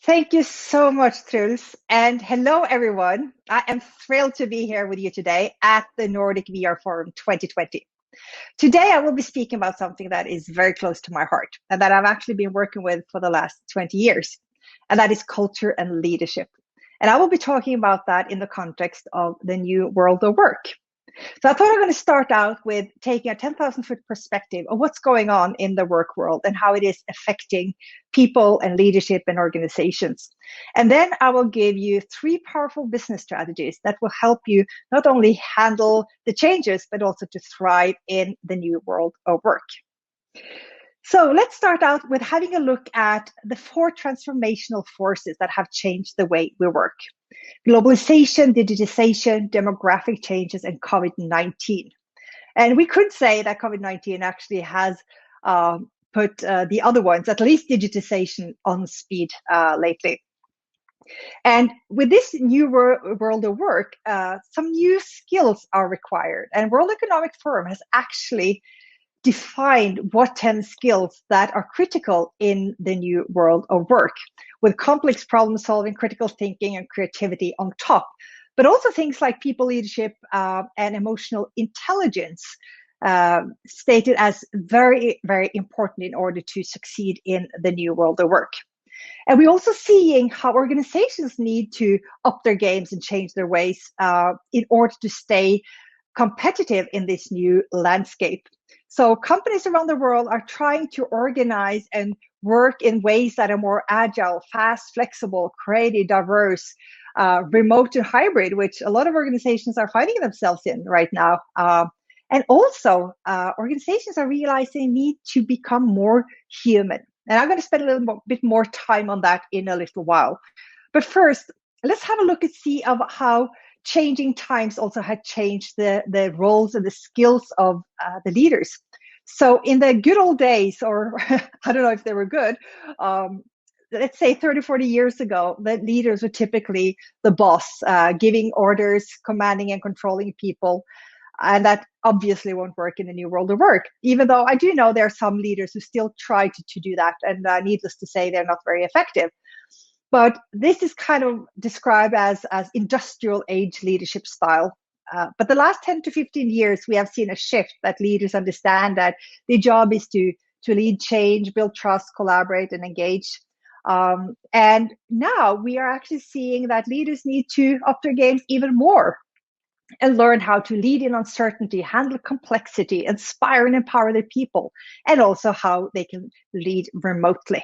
Thank you so much, Truls. And hello, everyone. I am thrilled to be here with you today at the Nordic VR Forum 2020. Today, I will be speaking about something that is very close to my heart and that I've actually been working with for the last 20 years, and that is culture and leadership. And I will be talking about that in the context of the new world of work. So I thought I'm going to start out with taking a 10,000 foot perspective of what's going on in the work world and how it is affecting people and leadership and organizations. And then I will give you three powerful business strategies that will help you not only handle the changes, but also to thrive in the new world of work. So let's start out with having a look at the four transformational forces that have changed the way we work: globalization, digitization, demographic changes, and COVID-19. And we could say that COVID-19 actually has put the other ones, at least digitization, on speed lately. And with this new world of work, some new skills are required. And World Economic Forum has actually defined what 10 skills that are critical in the new world of work, with complex problem solving, critical thinking, and creativity on top. But also things like people leadership and emotional intelligence stated as very, very important in order to succeed in the new world of work. And we're also seeing how organizations need to up their games and change their ways in order to stay competitive in this new landscape. So companies around the world are trying to organize and work in ways that are more agile, fast, flexible, creative, diverse, remote and hybrid, which a lot of organizations are finding themselves in right now. And also, organizations are realizing they need to become more human. And I'm going to spend a little bit more time on that in a little while. But first, let's have a look and see of how changing times also had changed the roles and the skills of the leaders. So in the good old days, or I don't know if they were good, let's say 30, 40 years ago, the leaders were typically the boss, giving orders, commanding and controlling people. And that obviously won't work in the new world of work, even though I do know there are some leaders who still try to do that. And needless to say, they're not very effective. But this is kind of described as industrial age leadership style. But the last 10 to 15 years, we have seen a shift that leaders understand that their job is to lead change, build trust, collaborate, and engage. And now we are actually seeing that leaders need to up their games even more and learn how to lead in uncertainty, handle complexity, inspire and empower their people, and also how they can lead remotely.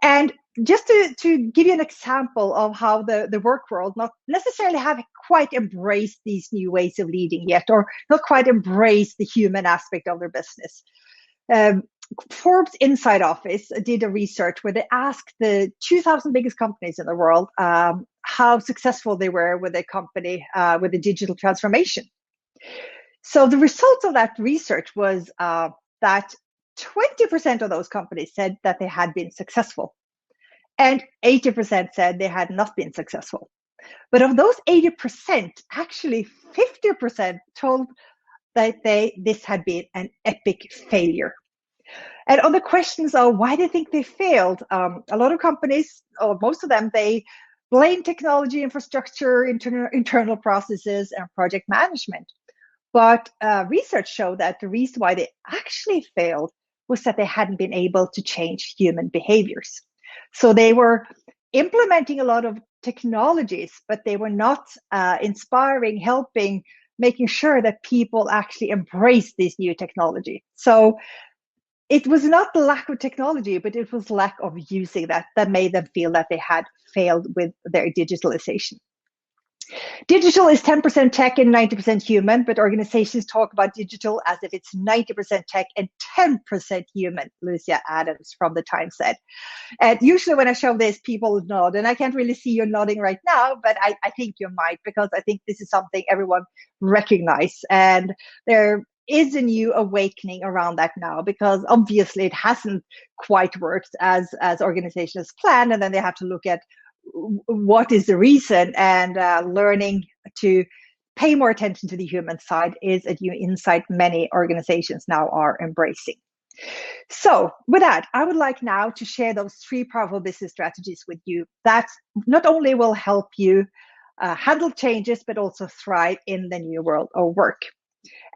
And just to give you an example of how the work world not necessarily have quite embraced these new ways of leading yet, or not quite embraced the human aspect of their business. Forbes Inside Office did a research where they asked the 2,000 biggest companies in the world how successful they were with a company with a digital transformation. So the results of that research was that 20% of those companies said that they had been successful, and 80% said they had not been successful. But of those 80%, actually 50% told that this had been an epic failure. And on the questions of why they think they failed, a lot of companies, or most of them, they blame technology, infrastructure, internal processes, and project management. But research showed that the reason why they actually failed was that they hadn't been able to change human behaviors. So they were implementing a lot of technologies, but they were not inspiring, helping, making sure that people actually embrace this new technology. So it was not the lack of technology, but it was lack of using that made them feel that they had failed with their digitalization. Digital is 10% tech and 90% human, but organizations talk about digital as if it's 90% tech and 10% human, Lucia Adams from the Times said. And usually when I show this, people nod, and I can't really see you nodding right now, but I think you might, because I think this is something everyone recognizes. And there is a new awakening around that now, because obviously it hasn't quite worked as organizations planned, and then they have to look at what is the reason, and learning to pay more attention to the human side is a new insight many organizations now are embracing. So with that, I would like now to share those 3 powerful business strategies with you that not only will help you handle changes, but also thrive in the new world of work.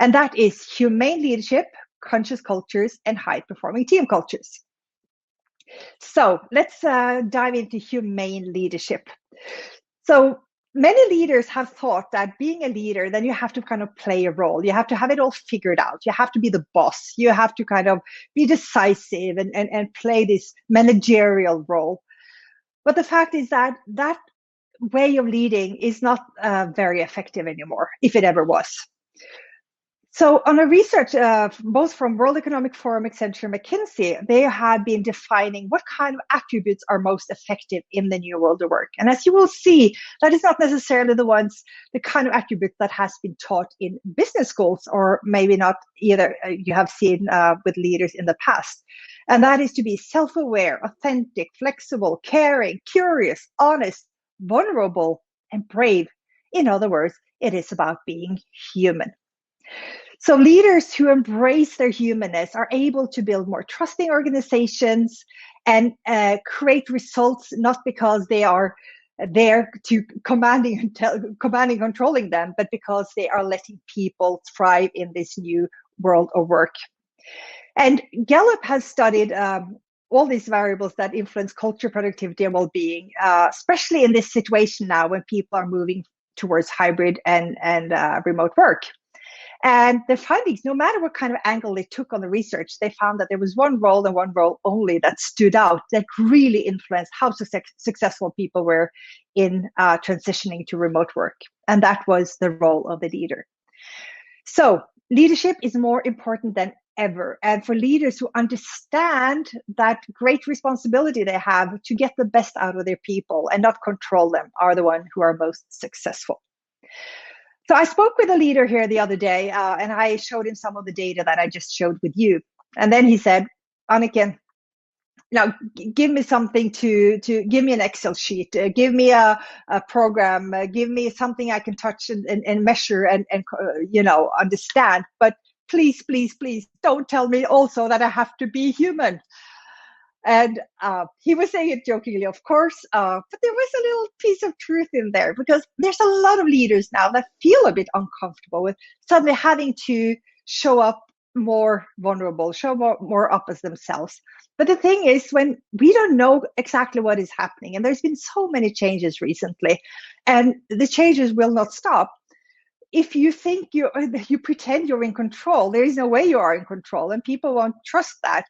And that is humane leadership, conscious cultures, and high-performing team cultures. So let's dive into humane leadership. So many leaders have thought that being a leader, then you have to kind of play a role. You have to have it all figured out. You have to be the boss. You have to kind of be decisive and play this managerial role. But the fact is that that way of leading is not very effective anymore, if it ever was. So on a research, both from World Economic Forum, Accenture, and McKinsey, they have been defining what kind of attributes are most effective in the new world of work. And as you will see, that is not necessarily the kind of attribute that has been taught in business schools, or maybe not either you have seen with leaders in the past. And that is to be self-aware, authentic, flexible, caring, curious, honest, vulnerable, and brave. In other words, it is about being human. So leaders who embrace their humanness are able to build more trusting organizations and create results, not because they are there to commanding, controlling them, but because they are letting people thrive in this new world of work. And Gallup has studied all these variables that influence culture, productivity, and well-being, especially in this situation now when people are moving towards hybrid and remote work. And the findings, no matter what kind of angle they took on the research, they found that there was one role and one role only that stood out, that really influenced how successful people were in transitioning to remote work. And that was the role of the leader. So leadership is more important than ever. And for leaders who understand that great responsibility they have to get the best out of their people and not control them, are the ones who are most successful. So I spoke with a leader here the other day, and I showed him some of the data that I just showed with you. And then he said, Annicken, now give me something to give me an Excel sheet, give me a program, give me something I can touch and measure and understand. But please, please, please don't tell me also that I have to be human. And he was saying it jokingly, of course, but there was a little piece of truth in there, because there's a lot of leaders now that feel a bit uncomfortable with suddenly having to show up more vulnerable, show more up as themselves. But the thing is, when we don't know exactly what is happening, and there's been so many changes recently, and the changes will not stop, if you think you pretend you're in control, there is no way you are in control, and people won't trust that.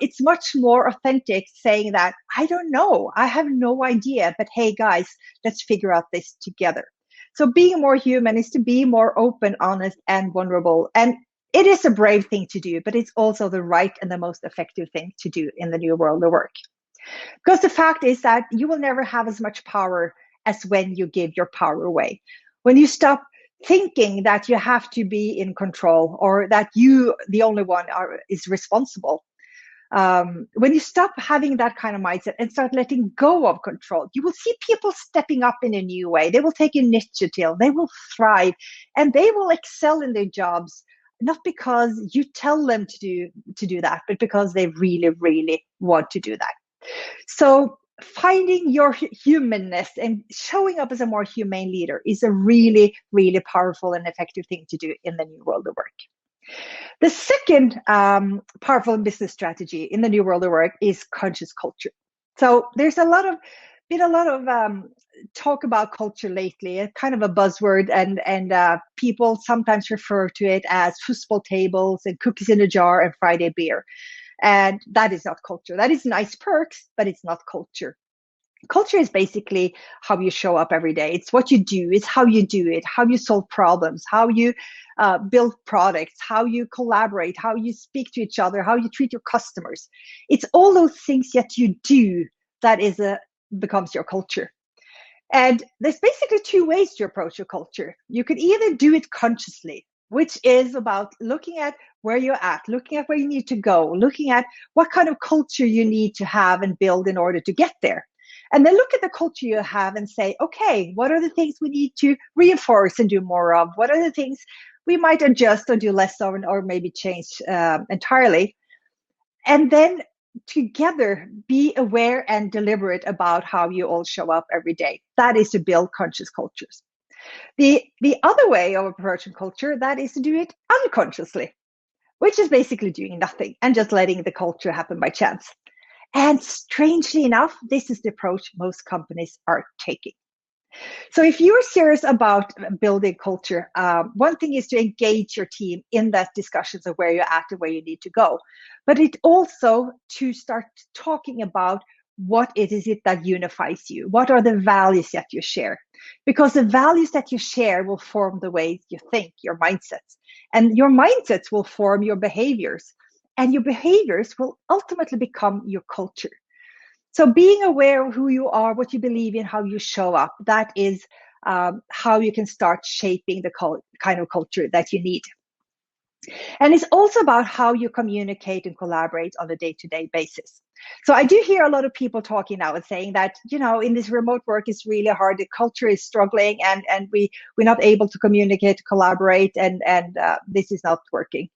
It's much more authentic saying that, I don't know, I have no idea, but hey guys, let's figure out this together. So being more human is to be more open, honest, and vulnerable. And it is a brave thing to do, but it's also the right and the most effective thing to do in the new world of work. Because the fact is that you will never have as much power as when you give your power away. When you stop thinking that you have to be in control, or that you, the only one, is responsible. When you stop having that kind of mindset and start letting go of control, you will see people stepping up in a new way. They will take initiative, they will thrive, and they will excel in their jobs, not because you tell them to do that, but because they really, really want to do that. So finding your humanness and showing up as a more humane leader is a really, really powerful and effective thing to do in the new world of work. The second powerful business strategy in the new world of work is conscious culture. So there's been a lot of talk about culture lately. It's kind of a buzzword, and people sometimes refer to it as foosball tables and cookies in a jar and Friday beer. And that is not culture. That is nice perks, but it's not culture. Culture is basically how you show up every day. It's what you do. It's how you do it, how you solve problems, how you build products, how you collaborate, how you speak to each other, how you treat your customers. It's all those things that you do that becomes your culture. And there's basically 2 ways to approach your culture. You could either do it consciously, which is about looking at where you're at, looking at where you need to go, looking at what kind of culture you need to have and build in order to get there. And then look at the culture you have and say, okay, what are the things we need to reinforce and do more of? What are the things we might adjust or do less of, or maybe change entirely? And then together be aware and deliberate about how you all show up every day. That is to build conscious cultures. The other way of approaching culture, that is to do it unconsciously, which is basically doing nothing and just letting the culture happen by chance. And strangely enough, this is the approach most companies are taking. So if you're serious about building culture, one thing is to engage your team in that discussions of where you're at and where you need to go. But it also to start talking about what it is that unifies you. What are the values that you share? Because the values that you share will form the way you think, your mindsets. And your mindsets will form your behaviors. And your behaviors will ultimately become your culture. So being aware of who you are, what you believe in, how you show up, that is how you can start shaping the kind of culture that you need. And it's also about how you communicate and collaborate on a day-to-day basis. So I do hear a lot of people talking now and saying that, in this remote work, it's really hard. The culture is struggling and we're not able to communicate, collaborate, and this is not working.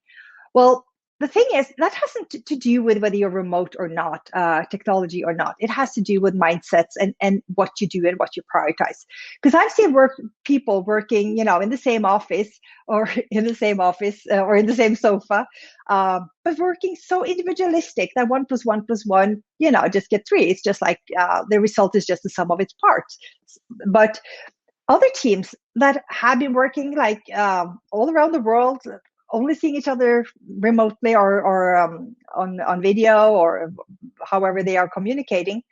Well, the thing is, that hasn't to do with whether you're remote or not, technology or not. It has to do with mindsets and what you do and what you prioritize. Because I've seen people working, in the same office or in the same sofa, but working so individualistic that 1 + 1 + 1, just get 3. It's just like the result is just the sum of its parts. But other teams that have been working like all around the world, only seeing each other remotely or on video or however they are communicating,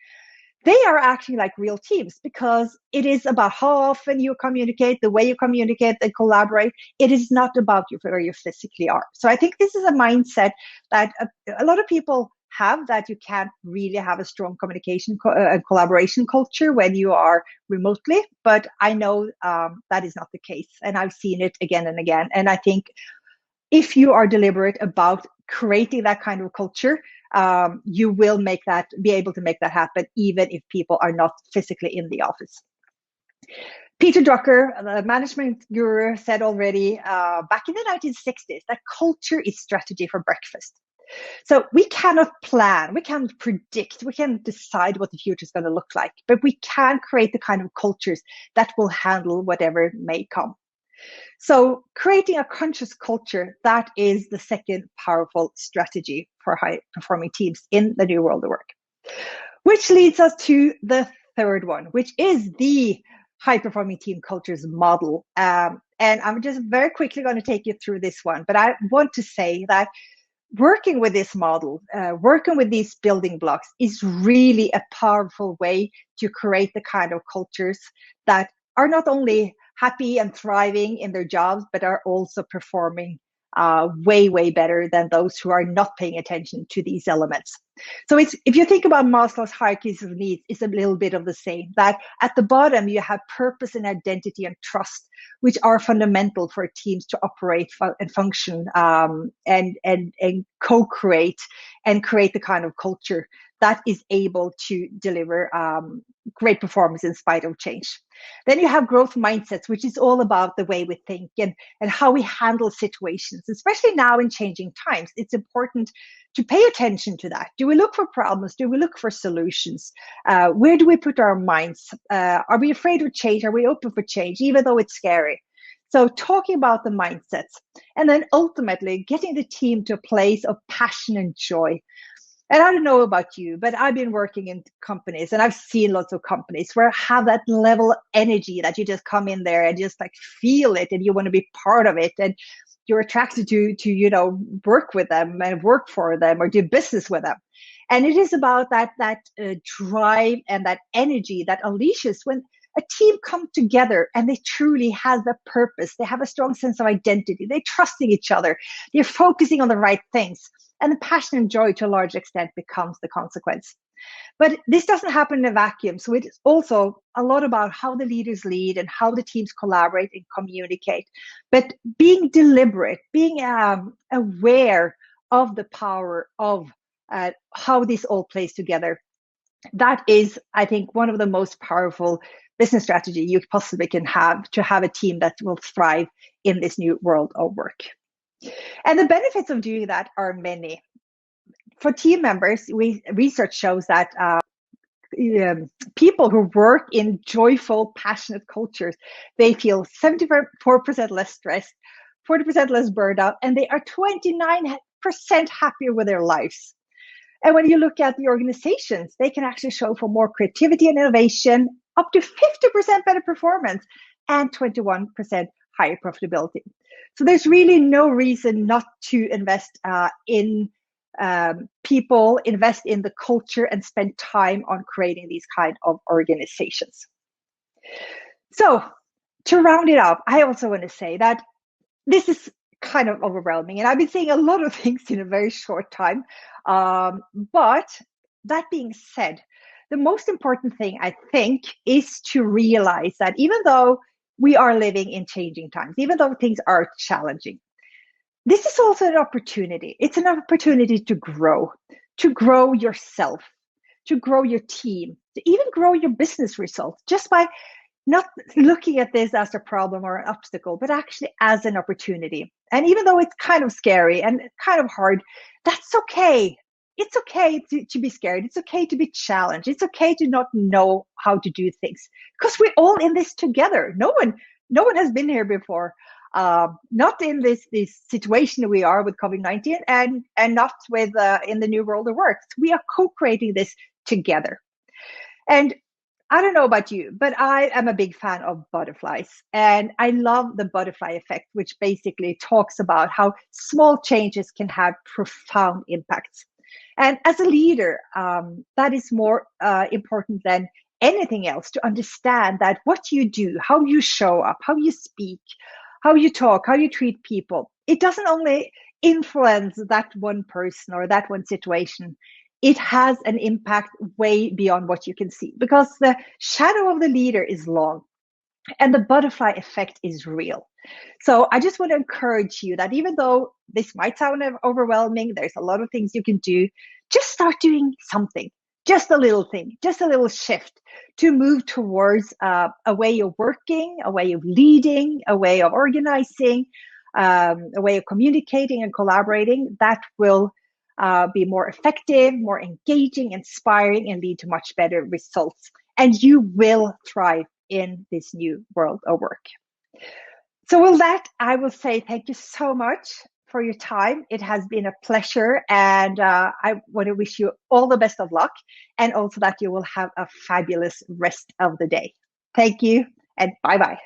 they are acting like real teams because it is about how often you communicate, the way you communicate and collaborate. It is not about where you physically are. So I think this is a mindset that a lot of people have, that you can't really have a strong communication and collaboration culture when you are remotely. But I know that is not the case. And I've seen it again and again. And I think if you are deliberate about creating that kind of culture, you will be able to make that happen, even if people are not physically in the office. Peter Drucker, the management guru, said already back in the 1960s that culture is strategy for breakfast. So we cannot plan, we can't predict, we can't decide what the future is going to look like, but we can create the kind of cultures that will handle whatever may come. So creating a conscious culture, that is the second powerful strategy for high-performing teams in the new world of work. Which leads us to the third one, which is the high-performing team cultures model. And I'm just very quickly going to take you through this one. But I want to say that working with this model, working with these building blocks is really a powerful way to create the kind of cultures that are not only happy and thriving in their jobs, but are also performing way, way better than those who are not paying attention to these elements. So if you think about Maslow's hierarchies of needs, it's a little bit of the same, that at the bottom, you have purpose and identity and trust, which are fundamental for teams to operate and function and co-create and create the kind of culture that is able to deliver great performance in spite of change. Then you have growth mindsets, which is all about the way we think and how we handle situations, especially now in changing times. It's important to pay attention to that. Do we look for problems? Do we look for solutions? Where do we put our minds? Are we afraid of change? Are we open for change, even though it's scary? So talking about the mindsets, and then ultimately getting the team to a place of passion and joy. And I don't know about you, but I've been working in companies and I've seen lots of companies where I have that level of energy that you just come in there and just like feel it and you want to be part of it. And you're attracted to work with them and work for them or do business with them. And it is about that drive and that energy that unleashes when a team come together and they truly have a purpose. They have a strong sense of identity. They're trusting each other. They're focusing on the right things. And the passion and joy to a large extent becomes the consequence. But this doesn't happen in a vacuum. So it's also a lot about how the leaders lead and how the teams collaborate and communicate. But being deliberate, being aware of the power of how this all plays together. That is, I think, one of the most powerful business strategy you possibly can have to have a team that will thrive in this new world of work. And the benefits of doing that are many. for team members, research shows that people who work in joyful, passionate cultures, they feel 74% less stressed, 40% less burned out, and they are 29% happier with their lives. And when you look at the organizations, they can actually show for more creativity and innovation, up to 50% better performance, and 21% higher profitability. So there's really no reason not to invest in people, invest in the culture, and spend time on creating these kind of organizations. So to round it up, I also want to say that this is kind of overwhelming, and I've been saying a lot of things in a very short time. But that being said, the most important thing, I think, is to realize that even though we are living in changing times, even though things are challenging, this is also an opportunity. It's an opportunity to grow yourself, to grow your team, to even grow your business results, just by not looking at this as a problem or an obstacle, but actually as an opportunity. And even though it's kind of scary and kind of hard, that's okay. It's okay to be scared. It's okay to be challenged. It's okay to not know how to do things, because we're all in this together. No one has been here before. Not in this situation we are with COVID-19, and not with in the new world of work. We are co-creating this together. And I don't know about you, but I am a big fan of butterflies, and I love the butterfly effect, which basically talks about how small changes can have profound impacts. And as a leader, that is more important than anything else, to understand that what you do, how you show up, how you speak, how you talk, how you treat people, it doesn't only influence that one person or that one situation. It has an impact way beyond what you can see, because the shadow of the leader is long and the butterfly effect is real. So I just want to encourage you that even though this might sound overwhelming, there's a lot of things you can do. Just start doing something, just a little thing, just a little shift to move towards a way of working, a way of leading, a way of organizing, a way of communicating and collaborating that will be more effective, more engaging, inspiring, and lead to much better results. And you will thrive in this new world of work. So with that, I will say thank you so much for your time. It has been a pleasure, and I want to wish you all the best of luck, and also that you will have a fabulous rest of the day. Thank you, and bye-bye.